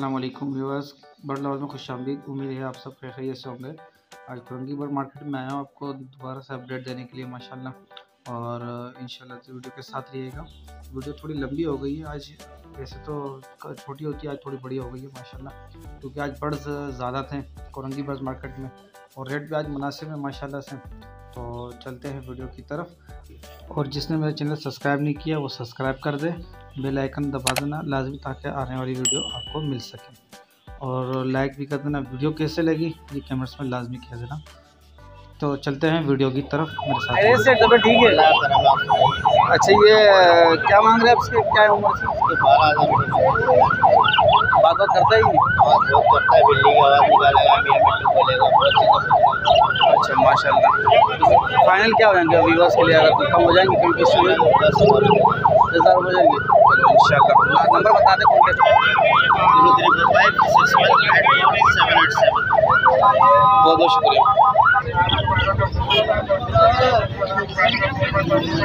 अस्सलाम वालेकुम viewers, bird level में खुशामदीद। उम्मीद है आप सब खैरियत से होंगे। आज फरंगी बर्ड मार्केट में आया हूँ आपको दोबारा से अपडेट देने के लिए माशाल्लाह, और इंशाल्लाह से वीडियो के साथ रहिएगा। वीडियो थोड़ी लंबी हो गई है आज, वैसे तो छोटी होती है, आज थोड़ी बड़ी हो गई है माशाल्लाह, क्योंकि आज बर्ड्स ज़्यादा थे फरंगी बर्ड मार्केट में और रेट भी आज मुनासिब है माशाल्लाह से। तो चलते हैं वीडियो की तरफ, और जिसने मेरा चैनल सब्सक्राइब नहीं किया वो सब्सक्राइब कर दे, बेल आइकन दबा देना लाजमी, ताकि आने वाली वीडियो आपको मिल सके, और लाइक भी कर देना। वीडियो कैसे लगी ये कमेंट्स में लाजमी कह देना। तो चलते हैं वीडियो की तरफ मेरे साथ। तो ठीक है। अच्छा, ये क्या मांग रहे हैं आपसे? क्या है उम्र से? 12,000 बात करता ही नहीं, बहुत करता है। बिल्ली की आवाज़ निकालेगा, मियां बोलेगा। अच्छा माशाल्लाह। फाइनल क्या हो जाएंगे व्यूअर्स के लिए? अगर कोई कम हो जाएंगे क्योंकि 10,000 हो जाएंगे, चलो इंशाल्लाह। नंबर बता दें कॉन्टेक्ट। 0345618787। बहुत बहुत शुक्रिया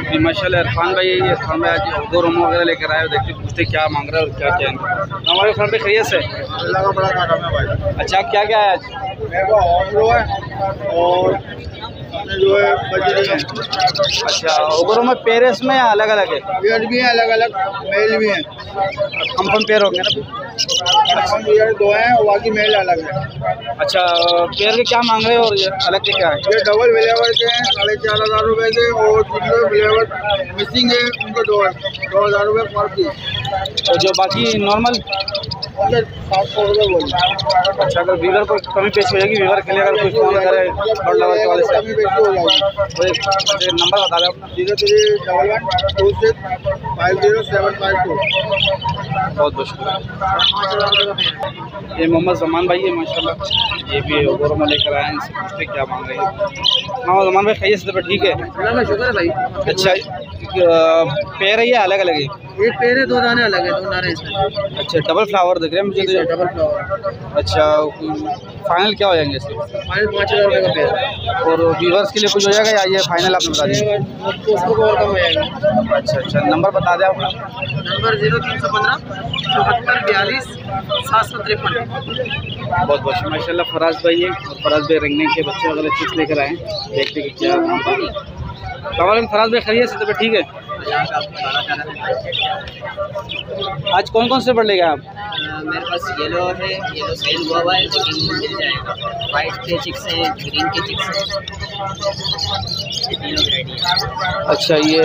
जी। माशाल्लाह इरफान भाई आज 2 रूम वगैरह लेकर आए, देखते पूछते क्या मांग रहे हैं और क्या क्या है। हमारे फ्रेंड पे खैरियत से? अल्लाह का बड़ा काम है भाई। अच्छा, क्या क्या है आज? मेरे को ऑमरो है और जो है बजरी है। अच्छा, ओगरो में पेरेस में अलग अलग है? पेयर भी है अलग अलग, मेल भी है। कंफर्म पेयर होंगे ना? कंफर्म पेयर 2 हैं और बाकी मेल अलग है। अच्छा, पेयर के क्या मांग रहे हैं और ये अलग के क्या है? ये डबल बिलेवर के हैं 4,500 रुपये के, और जिनके बिलेवर मिसिंग है उनको 2,000 रुपये पर पीस, और जो बाकी नॉर्मल 700 रुपये बोल। अच्छा, अगर वीवर को कमी पेश हो जाएगी, वीवर के लिए अगर कोई फोन करे बर्ड लेवल वाले से, कमी पेश हो जाएगी। नंबर बता दें अपना। 031126507552। बहुत बहुत शुक्रिया। ये मोहम्मद जमान भाई है माशाल्लाह, ये भी ओगरो में लेकर आए हैं। इनसे पूछते क्या मांग रहे हैं। हाँ जमान भाई खैरियत से? ठीक है, शुक्र है भाई। अच्छा, पेड़ है या अलग अलग है? एक पेड़ है, 2 दाने अलग है, 2 नारे इसमें। अच्छा, डबल फ्लावर दिख रहे हैं मुझे तो। Double flower. अच्छा, फाइनल क्या हो जाएंगे इसके? फाइनल 5,000 रुपये का पेड़। और व्यूअर्स के लिए कुछ हो जाएगा या ये फाइनल आपने बता दिया? उसको और कम हो जाएगा। अच्छा अच्छा, नंबर बता दें आपका। नंबर 0315 74 42 753। बहुत बहुत माशाल्लाह फराज भाई है, और फराज भाई रंगने के बच्चे वगैरह चिप्स लेकर आए हैं, देखते कि क्या है। फराज भाई खैरियत से? तो ठीक है। आज कौन कौन से बर्ड लेगा आप? मेरे पास येलो है, येलो सेल हुआ है लेकिन मिल जाएगा। वाइट के चिक्स हैं, ग्रीन के चिक्स हैं, ये तीनों वैरायटी है। अच्छा, ये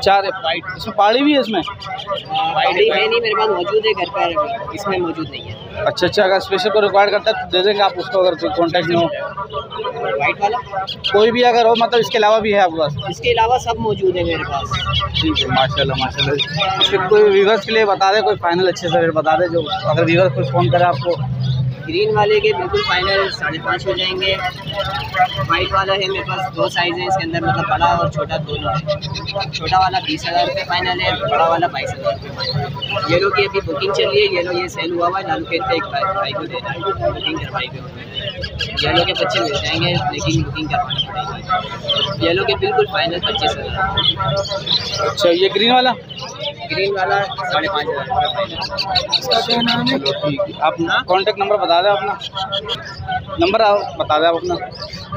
4 वाइट, इसमें पाड़ी भी है? इसमें वाइट है नहीं मेरे पास, मौजूद है घर पर, इसमें मौजूद नहीं है। अच्छा अच्छा, अगर स्पेशल को रिक्वायर करता है तो दे देंगे आप उसको, अगर कोई कॉन्टैक्ट नहीं हो? वाइट वाला कोई भी अगर हो, मतलब इसके अलावा भी है आपके पास? इसके अलावा सब मौजूद है मेरे पास। ठीक है माशाल्लाह माशाल्लाह। इसके कोई व्यूअर्स के लिए बता दे, कोई फाइनल अच्छे से रेट बता दे, जो अगर व्यूअर्स कोई फ़ोन करे आपको। ग्रीन वाले के बिल्कुल फाइनल 5.5 हो जाएंगे। वाइट वाला है मेरे पास 2 साइज़ है इसके अंदर, मतलब बड़ा और छोटा दोनों है। छोटा वाला 20,000 रुपये फाइनल है, बड़ा वाला 22,000 रुपये फाइनल। येलो की अभी बुकिंग चल रही है, येलो ये सेल हुआ है, लालू खेत एक भाई को देना है, बुकिंग करवाई पे। येलो के बच्चे मिल जाएंगे लेकिन बुकिंग करवानी पड़ेगी। येलो के बिल्कुल फाइनल 25,000। अच्छा, ये ग्रीन वाला? ग्रीन वाला 5,500 रुपये। ठीक है, आप कॉन्टैक्ट नंबर बता दें अपना। नंबर बता दें आप अपना।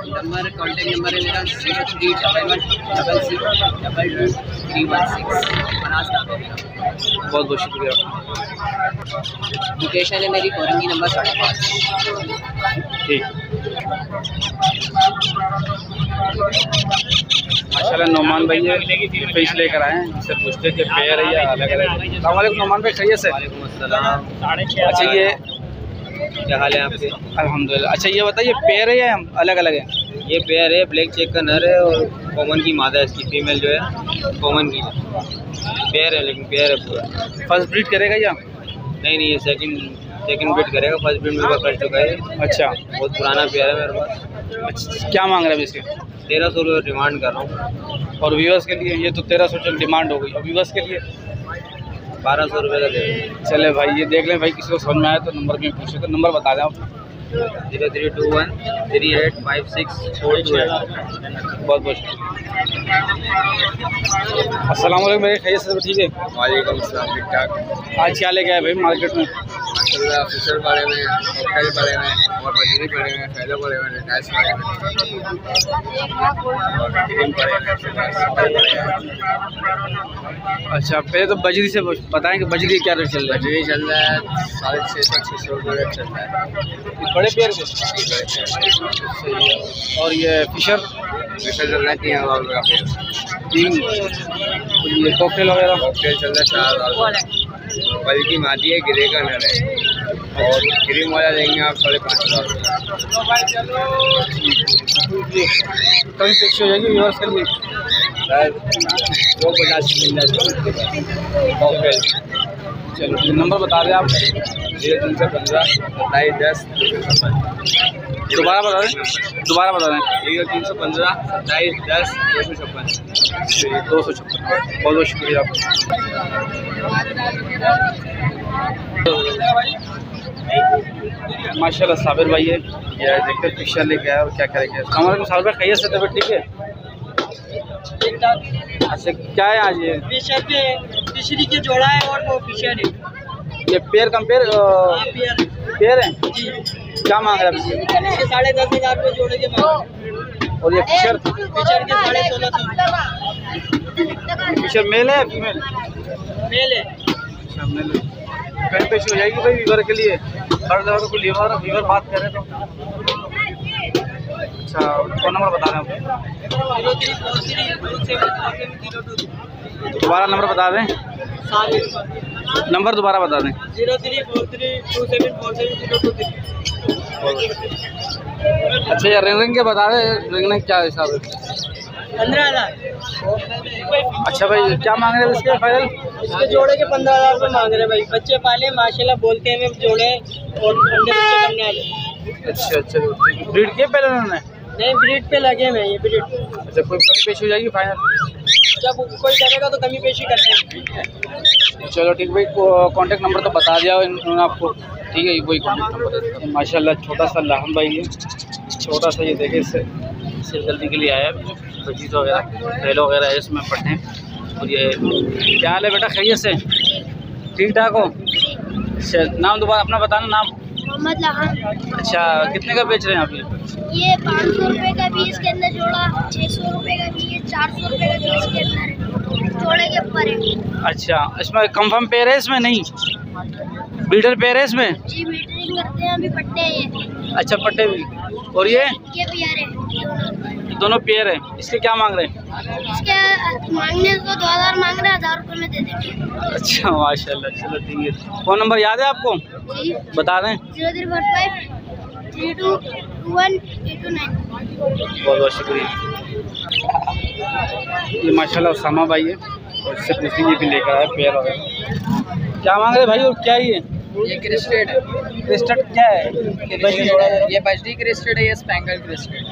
नंबर कॉन्टैक्ट नंबर है मेरा 031100222316। मनाज नाम है मेरा। बहुत बहुत शुक्रिया। लोकेशन है मेरी फरंगी नंबर 5.5। ठीक माशाल्लाह। नौमान भाई ये फिश लेकर आए हैं, इनसे पूछते कि पेयर है या अलग अलग। अस्सलाम वालेकुम नौमान भाई, खैरियत से? अच्छा, ये क्या हाल है आपके? अल्हम्दुलिल्लाह। अच्छा, ये बताइए पेयर है या अलग अलग है? ये पेयर है, ब्लैक चेक का नर है और कॉमन की मादा है, इसकी फीमेल जो है कॉमन की पेयर है, लेकिन पेयर है पूरा। फर्स्ट ब्रीड करेगा या? नहीं नहीं, ये सेकंड ब्रीड करेगा, फर्स्ट ब्रीड में कर चुका है। अच्छा, बहुत पुराना पेयर है मेरे पास। अच्छा, क्या मांग रहे हैं इसके? 1300 रुपये डिमांड कर रहा हूँ। और व्यूअर्स के लिए? ये तो 1300 चल डिमांड हो गई, और व्यूअर्स के लिए 1200 रुपये का दे। चले भाई, ये देख लें भाई, किसी को समझ में आया तो नंबर में पूछे, तो नंबर बता दें आप। 0321 385642। बहुत बहुत अस्सलाम वालेकुम, मेरे खैरियत से? ठीक है। वालेकुम अस्सलाम, ठीक ठाक। आज क्या लेके आए भाई मार्केट में? चल रहा है, फिशर पड़े हुए हैं, कॉकटेल पड़े हुए हैं, और बजरी पड़े हुए हैं, फैलो पड़े हुए हैं, टाइल्स पड़े हुए हैं, और क्रीम पड़े हुए हैं। अच्छा, पहले तो बजरी से बताएं कि बजरी क्या रेट चल रहा है? बजरी चल रहा है 650-600 रुपये रेट चल रहा है, बड़े पेड़ के। और ये फिशर फिशर चल रहा है 3000 रुपये का पेड़। 3। ये कॉकटेल वगैरह कॉकटेल चल रहा है 4000 रुपये। बल्कि मादी है, गिरे का नर है, और क्रीम वाला देंगे आप 5500 रुपये। कभी फिक्स हो जाएगी व्यूअर्स के लिए? 250 मिल जाएगा कॉकटेल। चलो नंबर बता दें आप। 0315 2710 दोबारा बता दें। 0315 2710 256। 256। बहुत बहुत शुक्रिया आपका। माशाल्लाह साबिर भाई है, ये देखते फिशर लेके आया और क्या करेंगे। हमारे को साबिर भाई खैरियत से तबीयत ठीक है? अच्छा, क्या है आज ये? फिशर पे फिशरी के जोड़ा है और वो फिशर है। ये पेयर कंपेयर पेयर है? क्या मांग रहा है इसके? 10,500 रुपये जोड़े के मांग। और ये फिशर फिशर के 1650। फिशर मेल है फीमेल? मेल है। अच्छा मेल है। कहीं पेश हो जाएगी भाई वीवर के लिए? हर जगह को वीवर बात कर रहे तो। अच्छा, फ़ोन नंबर बता रहे हैं आप? 0343274702। दोबारा नंबर बता दें। नंबर दोबारा बता दें। 0343274702। अच्छा, ये रिंग के बता दें, रिंग क्या हिसाब है? 15,000। अच्छा भाई, क्या मांग रहे हैं इसके फाइनल? इसके जोड़े के 15,000 रुपये मांग रहे हैं भाई। बच्चे पाले माशाल्लाह, बोलते हैं जोड़े और अंडे बच्चे करने वाले। अच्छा अच्छा, ब्रीड किए पहले उन्होंने? नहीं, ब्रीड पे लगे हैं ये ब्रीड। अच्छा, कोई कमी पेश हो जाएगी फाइनल? जब कोई करेगा तो कमी पेशी कर लेंगे। चलो ठीक भाई, कांटेक्ट नंबर तो बता दिया उन्होंने आपको, ठीक है? वही कांटेक्ट नंबर है। माशाल्लाह छोटा सा लाहम भाई है, छोटा सा, ये देखे इससे जल्दी के लिए आया। बजीज वगैरह फैलो वगैरह है इसमें पट्टे। और ये क्या हाल है बेटा, खैरियत से? ठीक ठाक हो? अच्छा, नाम दोबारा अपना बताना। नाम? मोहम्मद लहान। अच्छा, कितने का बेच रहे हैं आप ये? ये 500 रुपये का भी इसके अंदर जोड़ा, 600 रुपये का भी है, 400 रुपये का भी इसके अंदर है, जोड़े के ऊपर है। अच्छा, इसमें कंफर्म पेयर है इसमें? नहीं, ब्रीडर पेयर है इसमें? जी, मीटरिंग करते हैं अभी, पट्टे हैं ये। अच्छा, पट्टे भी। और ये पेयर है, दोनों पेयर है। इसके क्या मांग रहे हैं? इसके मांगने तो 2,000 मांग रहे हैं, 1,000 रुपये में दे देंगे। अच्छा माशाल्लाह, चलो ठीक है। फ़ोन नंबर याद है आपको? जी, बता दें। 0345 321829। बहुत बहुत शुक्रिया। ये माशाल्लाह उसामा भाई है, और इससे पूछने ये भी लेकर आए पेयर वगैरह। क्या मांग रहे भाई? और क्या ये क्रिस्टेड है। क्रिस्टल क्या है? ये बजरी क्रिस्टेड है, ये स्पैंगल क्रिस्टेड।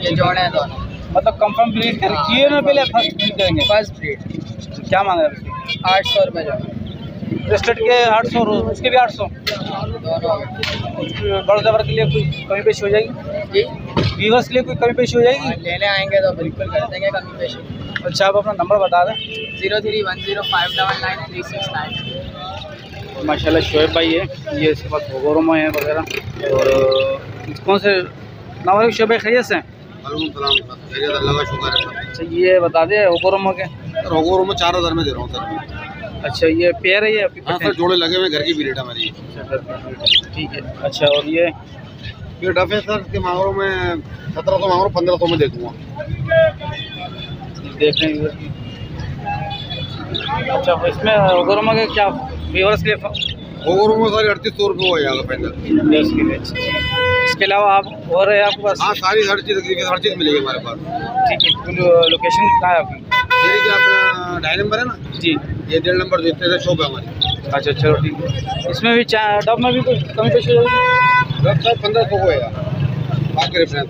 ये जोड़े हैं दोनों। मतलब कंफर्म ब्रीड किए ना पहले? फर्स्ट ब्रीड करेंगे? First breed. क्या मांग रहे हैं? 800 रुपये जोड़ा। क्रिस्टल के 800, उसके भी 800। दोनों बड़े जबर के लिए कोई कमी पेश हो जाएगी? जी, व्यूअर्स के लिए कोई कमी पेश हो जाएगी? लेने आएंगे तो बिल्कुल कर देंगे कमी पेशी। अच्छा, आप अपना नंबर बता दें। 0310599369। माशाल्लाह शोएब भाई है, ये इसके पास होगोरोमो है वगैरह। और कौन से नाम है शोएब भाई, खैरियत से? अल्लाह का शुक्र है। अच्छा, ये बता दें होगोरोमो के। रोगों 4000 में दे रहा हूँ सर। अच्छा, ये पेयर है ये आपकी? हाँ सर, जोड़े लगे हुए, घर की ब्रीड हमारी। ठीक है। अच्छा, और ये डफ है सर, के मांगरों में 1700 मांगरों, 1500 में दे दूँगा। देख लें। अच्छा, इसमें होगोरोमो के क्या व्यूअर्स के लिए? रोगों में सारी 3800 रुपये हो जाएगा पैदल। इसके लिए। इसके अलावा आप और है आपके पास? हाँ, सारी हर चीज़ मिलेगी हमारे पास। ठीक है। लोकेशन कहाँ है आपकी? मेरी क्या अपना 2.5 नंबर है ना जी, ये 1.5 नंबर देते थे, शॉप है हमारी। अच्छा, चलो ठीक है। इसमें भी डब में भी कुछ कमी पेश हो जाएगी? डब सर 1500 होएगा बाकी रेफरेंस।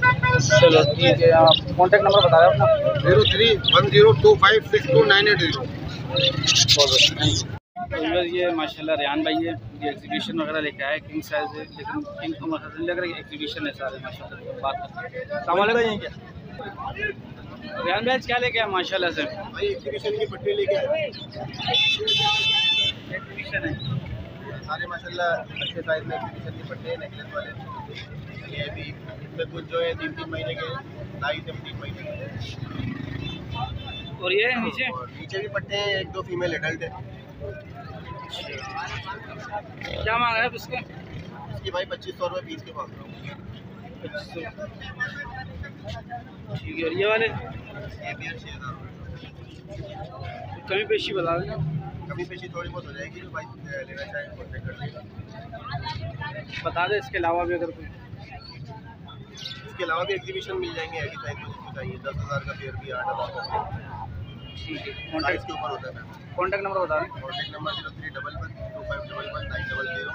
चलो ठीक है। आप कॉन्टैक्ट नंबर बता रहे हो अपना? 0310256298। ये माशाल्लाह रेहान भाई है, ये एग्जीबिशन वगैरह लेके आए, किंग साइज है, लेकिन किंग को मतलब लग रहा है एग्जीबिशन है सारे माशाल्लाह। बात क्या रेहान भाई क्या लेके आए माशाल्लाह से? भाई एग्जीबिशन की पट्टी लेके आए। एग्जीबिशन है। सारे माशाल्लाह अच्छे साइज में एग्जीबिशन के पट्टे हैं नेकलेस वाले। ये भी इसमें कुछ जो है 3-3 महीने के, 2.5 से 3 महीने के। और ये नीचे और नीचे भी पट्टे हैं, 1-2 फीमेल एडल्ट है। क्या मांग रहे हैं इसके? इसकी भाई 2500 रुपये पीस के मांग रहा हूँ। ठीक है, और ये वाले ये भी 6000 रुपये। कमी पेशी बता देना। कमी पेशी थोड़ी बहुत हो जाएगी, जो भाई लेना चाहें कॉन्टेक्ट कर लेगा। बता दे इसके अलावा भी अगर कोई। इसके अलावा भी एग्जीबिशन मिल जाएंगे, ऐसी साइज में जिसको चाहिए। 10,000 का पेयर भी, 8,000 का। ठीक है, साइज कॉन्टैक्ट के ऊपर होता है। कॉन्टैक्ट नंबर बता दें। Contact number 031125119000।